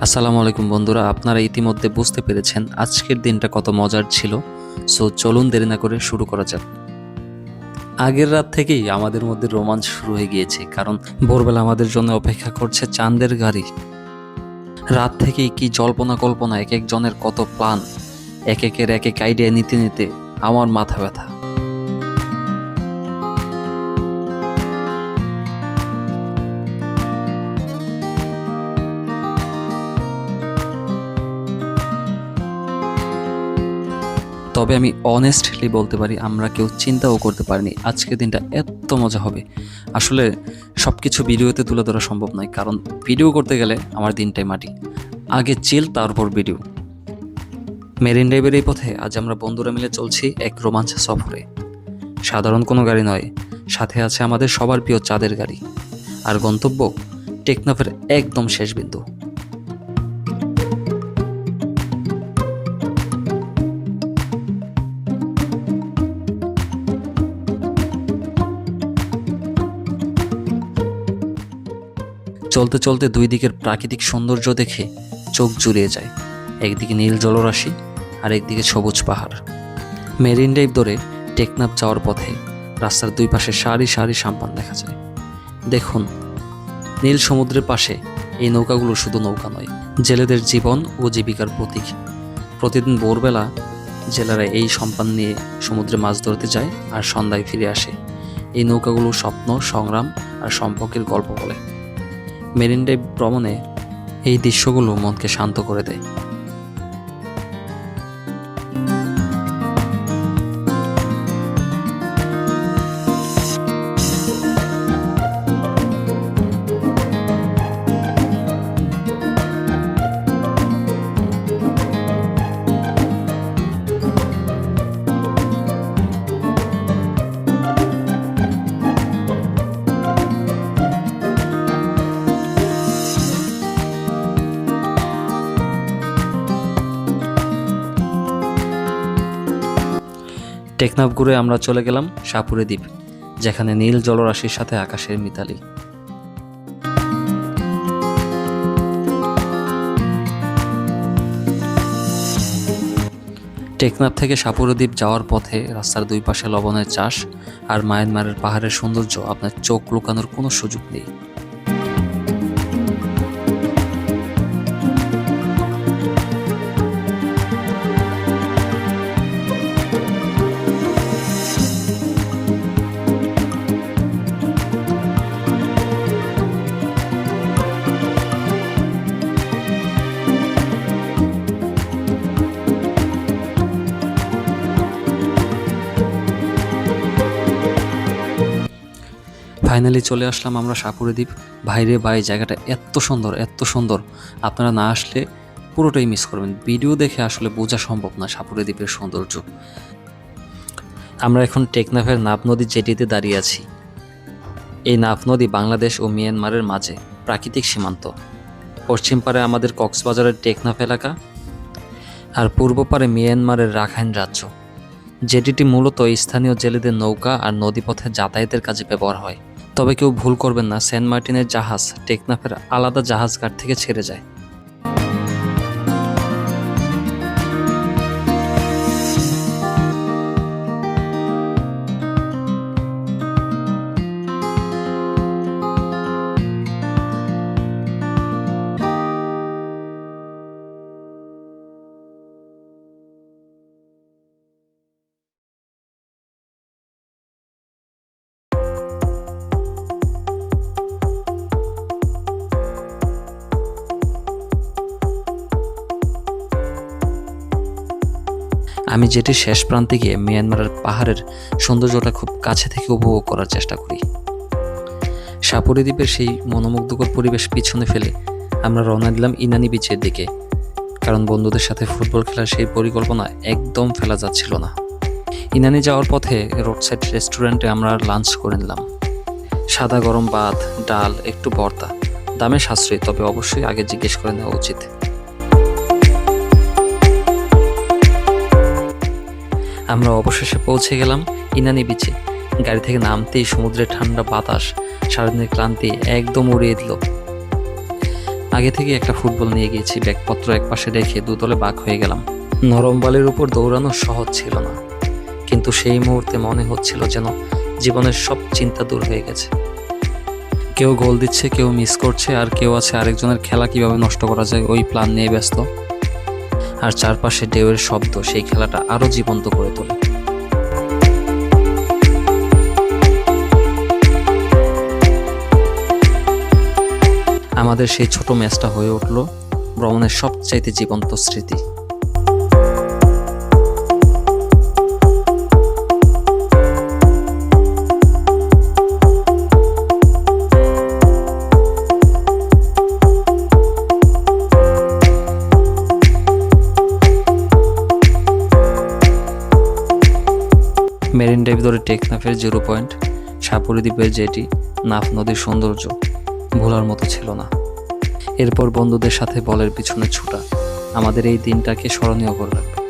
আসসালামু আলাইকুম বন্ধুরা, আপনারা ইতিমধ্যে বুঝতে পেরেছেন আজকের দিনটা কত মজার ছিল। সো চলুন দেরি না করে শুরু করা যাক। আগের রাত থেকেই আমাদের মধ্যে রোমাঞ্চ শুরু হয়ে গিয়েছে, কারণ ভোরবেলা আমাদের জন্য অপেক্ষা করছে চাঁদের গাড়ি। রাত থেকেই কি জল্পনা কল্পনা, এক একজনের কত প্ল্যান, এক এক আইডিয়া নিতে নিতে আমার মাথা ব্যথা। তবে আমি অনেস্টলি বলতে পারি, আমরা কেউ চিন্তাও করতে পারিনি আজকের দিনটা এত মজা হবে। আসলে সব কিছু ভিডিওতে তুলে ধরা সম্ভব নয়, কারণ ভিডিও করতে গেলে আমার দিনটাই মাটি। আগে চিল, তারপর ভিডিও। মেরিন ড্রাইভের এই পথে আজ আমরা বন্ধুরা মিলে চলছি এক রোমাঞ্চ সফরে। সাধারণ কোনো গাড়ি নয়, সাথে আছে আমাদের সবার প্রিয় চাঁদের গাড়ি। আর গন্তব্য টেকনাফের একদম শেষ বিন্দু। চলতে চলতে দুই দিকের প্রাকৃতিক সৌন্দর্য দেখে চোখ জুড়িয়ে যায়। একদিকে নীল জলরাশি আর একদিকে সবুজ পাহাড়। মেরিন ড্রাইভ ধরে টেকনাফ যাওয়ার পথে রাস্তার দুই পাশে সারি সারি সাম্পান দেখা যায়। দেখুন, নীল সমুদ্রের পাশে এই নৌকাগুলো শুধু নৌকা নয়, জেলেদের জীবন ও জীবিকার প্রতীক। প্রতিদিন ভোরবেলা জেলেরা এই সম্পান নিয়ে সমুদ্রে মাছ ধরতে যায় আর সন্ধ্যায় ফিরে আসে। এই নৌকাগুলো স্বপ্ন, সংগ্রাম আর সম্পর্কের গল্প বলে। মেরিন ড্রাইভ ভ্রমণে এই দৃশ্যগুলো মনকে শান্ত করে দেয়। টেকনাফ ঘুরে আমরা চলে গেলাম সাপুরে দ্বীপ, যেখানে নীল জলরাশির সাথে আকাশের মিতালি। টেকনাফ থেকে সাপুরে দ্বীপ যাওয়ার পথে রাস্তার দুই পাশে লবণের চাষ আর মায়ানমারের পাহাড়ের সৌন্দর্য আপনার চোখ লুকানোর কোনো সুযোগ নেই। ফাইনালি চলে আসলাম আমরা সাপুরে দ্বীপ। ভাইরে ভাই, জায়গাটা এত সুন্দর, এত সুন্দর, আপনারা না আসলে পুরোটাই মিস করবেন। ভিডিও দেখে আসলে বোঝা সম্ভব না সাপুরে দ্বীপের সৌন্দর্য। আমরা এখন টেকনাফের নাফ নদী জেটিতে দাঁড়িয়ে আছি। এই নাফ নদী বাংলাদেশ ও মিয়ানমারের মাঝে প্রাকৃতিক সীমান্ত। পশ্চিম পারে আমাদের কক্সবাজারের টেকনাফ এলাকা, আর পূর্ব পারে মিয়ানমারের রাখাইন রাজ্য। জেটিটি মূলত স্থানীয় জেলেদের নৌকা আর নদীপথে যাতায়াতের কাজে ব্যবহার হয়। তবে কেউ ভুল করবেন না, সেন্ট মার্টিনের জাহাজ টেকনাফের আলাদা জাহাজঘাট থেকে ছেড়ে যায়। আমি যেটি শেষ প্রান্তে গিয়ে মিয়ানমারের পাহাড়ের সৌন্দর্যটা খুব কাছে থেকে উপভোগ করার চেষ্টা করি। সাপুরে দ্বীপের সেই মনোমুগ্ধকর পরিবেশ পিছনে ফেলে আমরা রওনা দিলাম ইনানি বিচের দিকে, কারণ বন্ধুদের সাথে ফুটবল খেলার সেই পরিকল্পনা একদম ফেলা যাচ্ছিল না। ইনানি যাওয়ার পথে রোড সাইড রেস্টুরেন্টে আমরা লাঞ্চ করে নিলাম। সাদা গরম ভাত, ডাল, একটু ভর্তা। দামে সাশ্রয়ী, তবে অবশ্যই আগে জিজ্ঞেস করে নেওয়া উচিত। আমরা অবশেষে পৌঁছে গেলাম ইনানি বিচে। গাড়ি থেকে নামতেই সমুদ্রের ঠান্ডা বাতাস সারাদিনের ক্লান্তি একদম উড়িয়ে দিল। আগে থেকে একটা ফুটবল নিয়ে গিয়েছি, ব্যাগপত্র একপাশে রেখে দুদলে বাক হয়ে গেলাম। নরম বালির উপর দৌড়ানো সহজ ছিল না, কিন্তু সেই মুহূর্তে মনে হচ্ছিল যেন জীবনের সব চিন্তা দূর হয়ে গেছে। কেউ গোল দিচ্ছে, কেউ মিস করছে, আর কেউ আছে আরেকজনের খেলা কিভাবে নষ্ট করা যায় ওই প্ল্যান নিয়ে ব্যস্ত। আর চারপাশে ঢেউয়ের শব্দ সেই খেলাটা আরো জীবন্ত করে তোলে। আমাদের সেই ছোট ম্যাচটা হয়ে উঠল ভ্রমণের সবচাইতে জীবন্ত স্মৃতি। মেরিন ড্রাইভ ধরে টেকনাফের 0 পয়েন্ট, সাপুড়ি দ্বীপের জেটি, নাফ নদীর সৌন্দর্য ভোলার মতো ছিল না। এরপর বন্ধুদের সাথে বলের পিছনে ছুটা আমাদের এই দিনটাকে স্মরণীয় করে রাখবে।